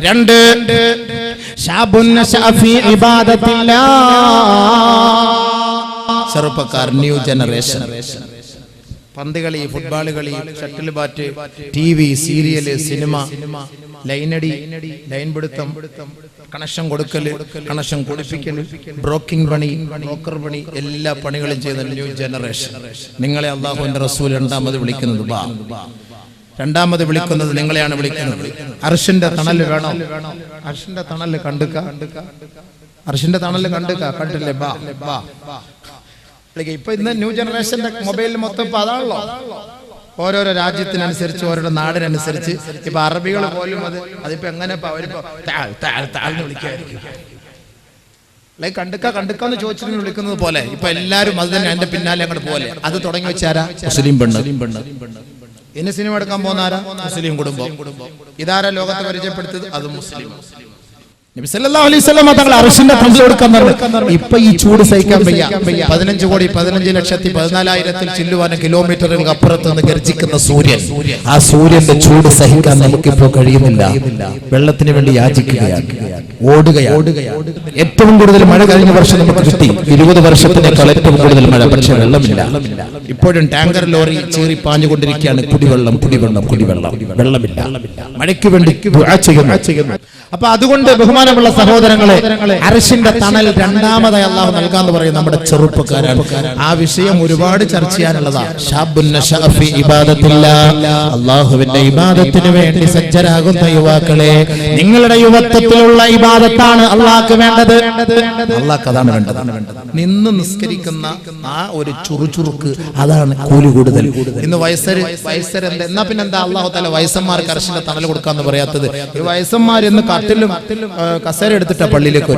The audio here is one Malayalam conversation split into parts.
രണ്ട്, ശാബുൻ നശഅഫി ഇബാദത്തില്ലാ, ചെറുപ്പക്കാർ, ന്യൂ ജനറേഷൻ. പന്ത് കളി, ഫുട്ബോൾ കളി, shuttle bat, TV, serial, cinema, ലൈനടി, ലൈൻ പിടുത്തം, കണക്ഷൻ കൊടുക്കല്, കണക്ഷൻ കൊടുപ്പിക്കല്, ബ്രോക്കിംഗ് പണി, ബ്രോക്കർ പണി, എല്ലാ പണികളും ചെയ്യുന്ന ന്യൂ ജനറേഷൻ. നിങ്ങളെ അല്ലാഹുവിന്റെ റസൂൽ രണ്ടാമത് വിളിക്കുന്നത് രണ്ടാമത് വിളിക്കുന്നത് നിങ്ങളെയാണ് വിളിക്കുന്നത്. അർശിന്റെ തണൽ വേണം. അർശിന്റെ തണൽ കണ്ടുക, അർശിന്റെ തണൽ കണ്ടുക, കണ്ടില്ലേ? ബാ ബാ. ഇപ്പൊ ഇന്ന് ന്യൂ ജനറേഷന്റെ മൊബൈലിൽ മൊത്തം ഇപ്പൊ അതാണല്ലോ. ഓരോരോ രാജ്യത്തിനനുസരിച്ച്, ഓരോ നാടിനനുസരിച്ച്. ഇപ്പൊ അറബികൾ പോലും അതിപ്പോ എങ്ങനെ അവരിപ്പോ താഴ്ന്ന് വിളിക്കായിരിക്കും. കണ്ടുക്ക കണ്ടുക്കാന്ന് ചോദിച്ചിട്ട് വിളിക്കുന്നത് പോലെ ഇപ്പൊ എല്ലാരും അത് തന്നെ എന്റെ പിന്നാലെ അങ്ങോട്ട് പോലെ. അത് തുടങ്ങി വെച്ചാരാ? മുസ്ലിം പെണ്ണ്. ഇനി സിനിമ എടുക്കാൻ പോകുന്നാരാ? മുസ്ലിം കുടുംബം. ഇതാരാ ലോകത്തെ പരിചയപ്പെടുത്തത്? അത് മുസ്ലിം. നബി സല്ലല്ലാഹു അലൈഹി വസല്ലം തങ്ങൾ അർശിന്റെ തണൽ കൊടുക്കാൻ പറഞ്ഞു. ഇപ്പൊ ഈ ചൂട് സഹിക്കാൻ വയ്യ. 15,15,14,000 ചില്ലുവാന കിലോമീറ്ററുകൾക്ക് അപ്പുറത്ത് നിന്ന് ഗർജിക്കുന്ന സൂര്യൻ, ആ സൂര്യന്റെ ചൂട് സഹിക്കാൻ നമുക്കിപ്പോ കഴിയുന്നില്ല. വെള്ളത്തിന് വേണ്ടി യാചിക്കുകയാണ്, ഓടുകയാണ്. ഏറ്റവും കൂടുതൽ മഴ കഴിഞ്ഞ വർഷം നമുക്ക് കിട്ടി. 20 വർഷത്തിനേക്കാൾ ഏറ്റവും കൂടുതൽ മഴ. പക്ഷെ വെള്ളമില്ല. ഇപ്പോഴും ടാങ്കർ ലോറി ചീറി പാഞ്ഞുകൊണ്ടിരിക്കുകയാണ്. കുടിവെള്ളം, കുടിവെള്ളം, കുടിവെള്ളം. വെള്ളമില്ല. മഴയ്ക്ക് വേണ്ടി ദുആ ചെയ്യുന്നു. അപ്പൊ അതുകൊണ്ട് ബഹുമാനമുള്ള സഹോദരങ്ങളെ, അർശിന്റെ തണൽ രണ്ടാമതായി അല്ലാഹു നൽകാന്ന് പറയും നമ്മുടെ ചെറുപ്പക്കാരാണ്. ആ വിഷയം ഒരുപാട് ചർച്ച ചെയ്യാനുള്ളതാ. ശാബുൻ നശഅഫി ഇബാദത്തില്ലാ, അല്ലാഹുവിന്റെ ഇബാദത്തിന് വേണ്ടി സജ്ജരാകുന്ന യുവാക്കളെ, നിങ്ങളുടെ യുവത്വത്തിലുള്ള ഇബാദത്താണ് അല്ലാഹുക്ക് വേണ്ടത്. അല്ലാഹുക്ക് അതാണ് വേണ്ടത്. നിന്ന് നിസ്കരിക്കുന്ന ആ ഒരു ചുറുചുറുക്ക്, അതാണ് കൂലി കൂടുതൽ. ഇന്ന് വയസ്സര് എന്നാ പിന്നെന്താ അല്ലാഹു തആല വയസ്സന്മാർക്ക് അർശിന്റെ തണൽ കൊടുക്കാന്ന് പറയാത്തത്? ഈ വയസ്സന്മാർ ഇന്ന് കട്ടിലും കസേര എടുത്തിട്ട പള്ളിയിലേക്ക്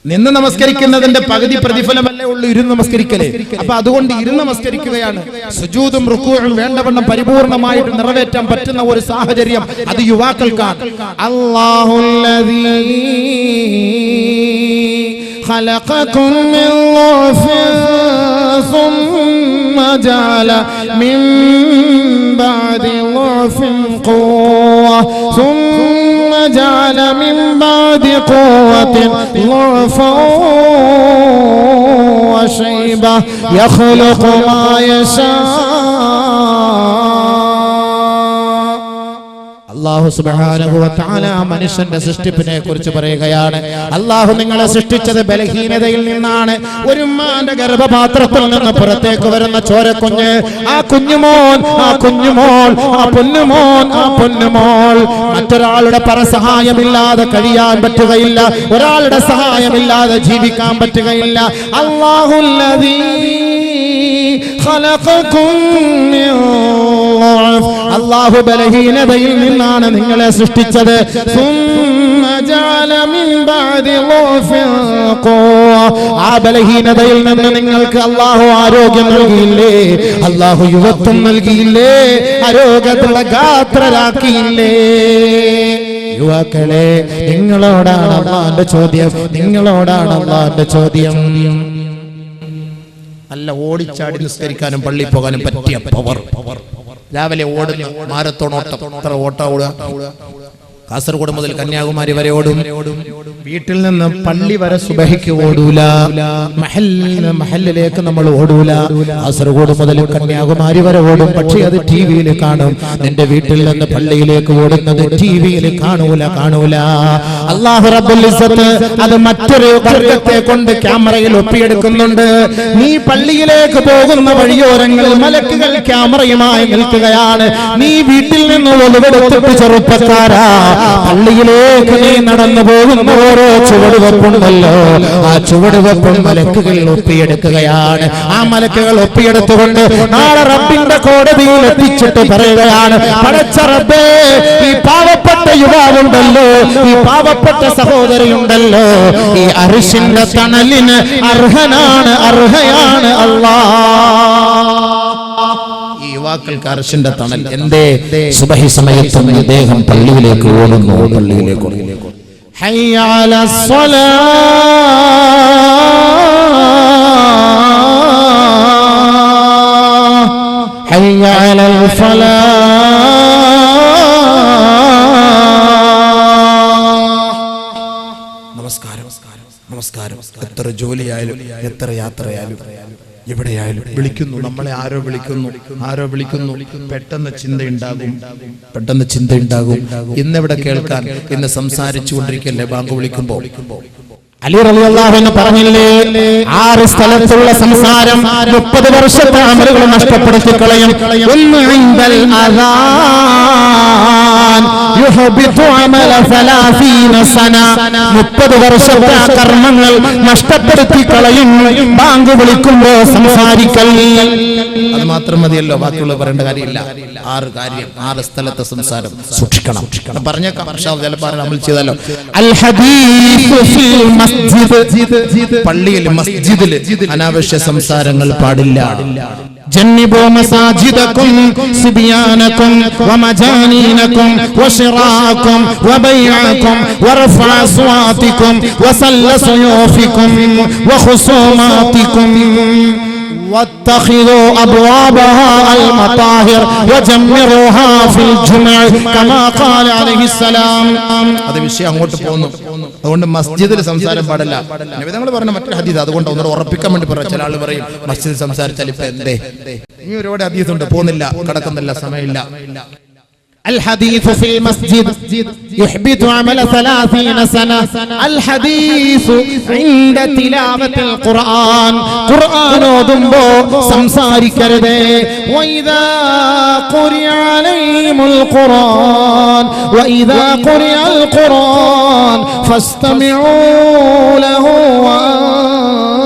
നിന്ന് നമസ്കരിക്കുന്നതിന്റെ പകുതി പ്രതിഫലമല്ലേ ഉള്ളൂ ഇരുന്ന് നമസ്കരിക്കലേ. അപ്പൊ അതുകൊണ്ട് ഇരുന്ന് നമസ്കരിക്കുകയാണ്. സുജൂദും റുകൂഉം വേണ്ടവണ്ണം പരിപൂർണമായിട്ട് നിറവേറ്റാൻ പറ്റുന്ന ഒരു സാഹചര്യം അത് യുവാക്കൾക്കാണ്. അല്ലാഹുല്ലദീ ഖലഖകും മിൻ ളഅഫിൻ ثم جعل من بعد ضعف قوة ثم جعل من بعد قوة ضعفا وشيبة يخلق ما يشاء. അല്ലാഹു സുബ്ഹാനഹു വ തആല മനുഷ്യന്റെ സൃഷ്ടിപ്പിനെ കുറിച്ച് പറയുകയാണ്. അല്ലാഹു നിങ്ങളെ സൃഷ്ടിച്ചത് ബലഹീനതയിൽ നിന്നാണ്. ഒരു ഉമ്മാന്റെ ഗർഭപാത്രത്തിൽ നിന്ന് പുറത്തേക്ക് വരുന്ന ചോരക്കുഞ്ഞ്, ആ കുഞ്ഞുമോൻ, ആ കുഞ്ഞുമോൾ, ആ പൊന്നുമോൻ, ആ പൊന്നുമോൾ മറ്റൊരാളുടെ പരസഹായമില്ലാതെ കഴിയാൻ പറ്റുകയില്ല. ഒരാളുടെ സഹായമില്ലാതെ ജീവിക്കാൻ പറ്റുകയില്ല. അല്ലാഹുല്ലദീ ഖലഖകും മിൻ ളഅഫ്, അല്ലാഹു ബലഹീനതയിൽ നിന്നാണ് നിങ്ങളെ സൃഷ്ടിച്ചത്. ثم جعل من بعد ضعف قوة, ആ ബലഹീനതയിൽ നിന്ന് നിങ്ങൾക്ക് അല്ലാഹു ആരോഗ്യം നൽകിയില്ലേ? അല്ലാഹു യുവത്വം നൽകിയില്ലേ? ആരോഗ്യമുള്ള ഗാത്രരാക്കിയില്ലേ? യുവാക്കളെ, നിങ്ങളോടാണ് അല്ലാഹുവിന്റെ ചോദ്യം. നിങ്ങളോടാണ് അല്ലാഹുവിന്റെ ചോദ്യം. നല്ല ഓടിച്ചാടി നിസ്കരിക്കാനും പള്ളി പോകാനും പറ്റിയ പവർ. രാവിലെ ഓടുന്നു, മാരത്തോൺ ഓട്ടം. എത്ര ഓട്ടം ഓടുക? കാസർഗോഡ് മുതൽ കന്യാകുമാരി വരെ ഓടും. വീട്ടിൽ നിന്ന് പള്ളി വരെ സുബഹിക്ക് ഓടൂല. മഹല്ലിലേക്ക് നമ്മൾ ഓടൂല. കാസർഗോഡ് മുതൽ കന്യാകുമാരി വരെ ഓടും. പക്ഷേ അത് ടിവിയിൽ കാണും. നിന്റെ വീട്ടിൽ നിന്ന് പള്ളിയിലേക്ക് ഓടുന്നത് ടിവിയിൽ കാണൂല. അല്ലാഹു റബ്ബുൽ ഇസ്സത്ത് അത് മറ്റൊരു വർഗത്തെ കൊണ്ട് ക്യാമറയിൽ ഒപ്പിയെടുക്കുന്നുണ്ട്. നീ പള്ളിയിലേക്ക് പോകുന്ന വഴിയോരങ്ങളിൽ മലക്കുകൾ ക്യാമറയുമായി നിൽക്കുകയാണ്. നീ വീട്ടിൽ നിന്ന് ഒളിവെടുത്തിട്ട് ചെറുപ്പക്കാരാ, പള്ളിയിലേക്ക് നീ നടന്നു പോകുന്ന ഓരോ ചുവടുവെപ്പുണ്ടല്ലോ, ആ ചുവടുവെപ്പും മലക്കുകൾ ഒപ്പിയെടുക്കുകയാണ്. ആ മലക്കുകൾ ഒപ്പിയെടുത്തുകൊണ്ട് നാളെ റബ്ബിന്റെ കോടതിയിൽ എത്തിച്ചിട്ട് പറയുകയാണ്, പടച്ച റബ്ബേ, ഈ പാവപ്പെട്ട യുവാവുണ്ടല്ലോ, ഈ പാവപ്പെട്ട സഹോദരിയുണ്ടല്ലോ, ഈ അർശിന്റെ തണലിന് അർഹനാണ്, അർഹയാണ് അല്ലാഹ്. ഈ യുവാക്കൾക്ക് അർശിന്റെ തണൽ. എന്തേ? സുബഹി സമയത്ത് അദ്ദേഹം പള്ളിയിലേക്ക് ഓടുന്നു. പള്ളിയിലേക്ക് ഹയ്യ അലൽ ഫലാഹ്, ഹയ്യ അലൽ ഫലാഹ്, നമസ്കാരം. എത്ര ജോലിയായാലും എത്ര യാത്രയായാലും എവിടെയായാലും വിളിക്കുന്നു, നമ്മളെ ആരോ വിളിക്കുന്നു, പെട്ടെന്ന് ചിന്തയുണ്ടാകും. ഇന്നിവിടെ കേൾക്കാൻ, ഇന്ന് സംസാരിച്ചു കൊണ്ടിരിക്കല്ലേ ബാങ്ക് വിളിക്കുമ്പോൾ. അലി റളിയല്ലാഹു അൻഹു പറഞ്ഞില്ലേ, 6 സ്ഥലത്തുള്ള സംസാരം 30 വർഷത്തെ അമലുകൾ നഷ്ടപ്പെടുത്തി കളയും. ഒന്ന് ഇൻദൽ അദാൻ യുഹബിതു അമല 30 സന, 30 വർഷത്തെ കർമ്മങ്ങൾ നഷ്ടപ്പെടുത്തി കളയും ബാങ്ക് വിളിക്കുമ്പോൾ സംസാരിക്കൽ. അത് മാത്രം മതിയല്ലോ, ബാക്കിയുള്ള പറയേണ്ട കാര്യമില്ല. 6 കാര്യം, 6 സ്ഥലത്തെ സംസാരം സൂക്ഷിക്കണം. പറഞ്ഞേക്കാം, ചിലപ്പോൾ അമൽ ചെയ്താലോ. അൽ ഹദീസ് ഫിൽ മസ്ജിദ്, പള്ളിയിൽ മസ്ജിദിൽ അനാവശ്യ സംസാരങ്ങൾ പാടില്ല. ജന്നിബു മസാജിദകും സിബിയാനകും വമജാനീനകും വശിറാകും വബൈഅകും വറഫഅ അസ്വാതികും വസല്ല സുയൂഫികും വഖുസൂമാതികും واتخذوا أبوابها المطاهر وجمروها في الجمع كما قال عليه السلام. അത് വിഷയം അങ്ങോട്ട് പോകുന്നു. അതുകൊണ്ട് മസ്ജിദിൽ സംസാരം പാടില്ല. നബി തങ്ങൾ പറഞ്ഞ മറ്റൊരു ഹദീസ്, അതുകൊണ്ട് ഒന്നുകൂടെ ഉറപ്പിക്കാൻ വേണ്ടി പറയാം. ചില ആൾ പറയും മസ്ജിദിൽ സംസാരിച്ചാൽ ഇപ്പൊ എന്തേ, ഇനി ഒരുപാട് ഹദീസ് ഉണ്ട്, പോകുന്നില്ല, കടക്കുന്നില്ല, സമയമില്ല. الحديث في المسجد يحبط عمل 30 سنة. الحديث عند تلاوة القرآن, قرآن ഓതുമ്പോ സംസാരിക്കരുത്. وإذا قرئ عليهم القرآن وإذا قرئ القرآن فاستمعوا له وأنصتوا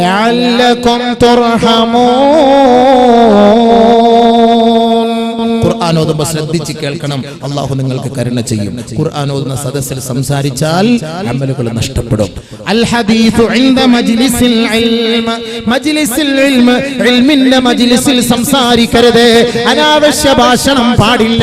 لعلكم ترحمون. ഖുർആൻ ഓതുമ്പോൾ ശ്രദ്ധിച്ച് കേൾക്കണം, അല്ലാഹു നിങ്ങൾക്ക് കരുണ ചെയ്യും. ഖുർആൻ ഓതുന്ന സദസ്സിൽ സംസാരിച്ചാൽ അമലുകൾ നഷ്ടപ്പെടും. അൽ ഹദീസു ഇൻദ മജ്ലിസിൽ ഇൽമ്, മജ്ലിസിൽ ഇൽമ്, ഇൽമിന്റെ മജ്ലിസിൽ സംസാരിക്കരുത്. അനാവശ്യ ഭാഷണം പാടില്ല,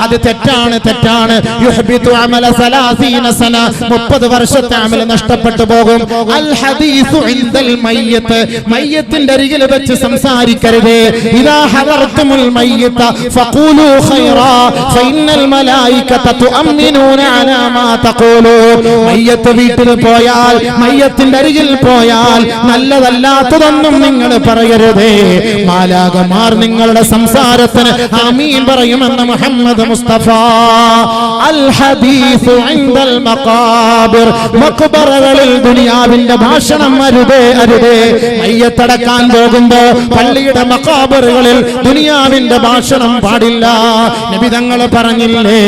അത് തെറ്റാണ്. യുഹ്ബിതു അമല 30 സന, 30 വർഷത്തെ അമൽ നഷ്ടപ്പെട്ടു പോകും. അൽ ഹദീസു ഇൻദൽ മയ്യിത്ത്, മയ്യിത്തിന്റെ അരികിൽ വെച്ച് സംസാരിക്കരുത്. ഇദാ ഹദർതുമുൽ മയ്യിത്ത ഫഖൂലു ഖൈറാ ഫഇന്നൽ മലായികത തുഅമ്മിനൂന അലാ മാ തഖൂലൂൻ. മയ്യിത്ത് വീട്ടിൽ പോയാൽ, മയ്യത്തിന്റെ അരികിൽ പോയാൽ നല്ലതല്ലാത്തതൊന്നും നിങ്ങൾ പറയരുതേ. മാലാഖമാർ നിങ്ങളുടെ സംസാരത്തിന് ആമീൻ പറയുമെന്ന് മുഹമ്മദ് മുസ്തഫ. അൽ ഹദീസു ഇൻദൽ മഖാബിർ, മഖ്ബറകളിൽ ദുനിയാവിന്റെ ഭാഷണം അരുതേ. മയ്യത്തടക്കാൻ പോകുമ്പോ പള്ളിയുടെ മഖാബറുകളിൽ ദുനിയാവിന്റെ ഭാഷണം പാടില്ല. നബി തങ്ങൾ പറഞ്ഞില്ലേ,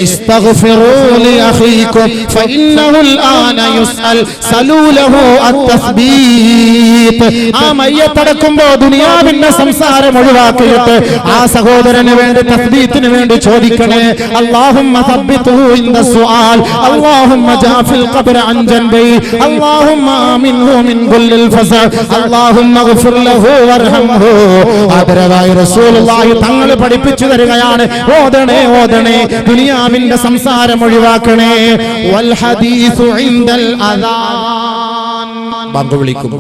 ഇസ്തഗ്ഫിറൂ ലി അഖീകും ഫഇന്നഹുൽ ആന യുസ്അൽ സലൂലഹു അത്തസ്ബീത്. ആ മയ്യത്തടക്കുമ്പോ ദുനിയാവിന്റെ സംസാരം ഒഴിവാക്കിയിട്ട് ആ സഹോദരന് വേണ്ടി തസ്ബീത്തിന് വേണ്ടി ചോദിക്കണേ. അല്ലാഹുമ്മ സബ്ബിത്ഹു ഇൻദ സുആൽ, അല്ലാഹുമ്മ ജാഫിൽ ഖബ്ര അൻ ജൻബി, അല്ലാഹുമ്മ ആമിൻഹു മിൻ കുല്ലിൽ ഫസഅ, അല്ലാഹുമ്മഗ്ഫിർ ലഹു വർഹംഹു. ആദരവായ റസൂലുള്ളാഹി തങ്ങൾ പഠിപ്പിച്ചു തരികയാണ്, ഓതണേ ദുനിയാവിന്റെ സംസാരം ഒഴിവാക്കണേ. വൽ ഹദീസു ഇൻദൽ അദാൻ, ബാങ്ക് വിളിക്കും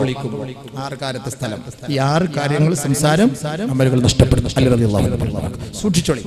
6 കാര്യത്തെ സ്ഥലം, ഈ 6 കാര്യങ്ങൾ സംസാരം അമലുകൾ നഷ്ടപ്പെടുന്നു. അലി റളിയല്ലാഹു അൻഹു സൂക്ഷിച്ചോളി.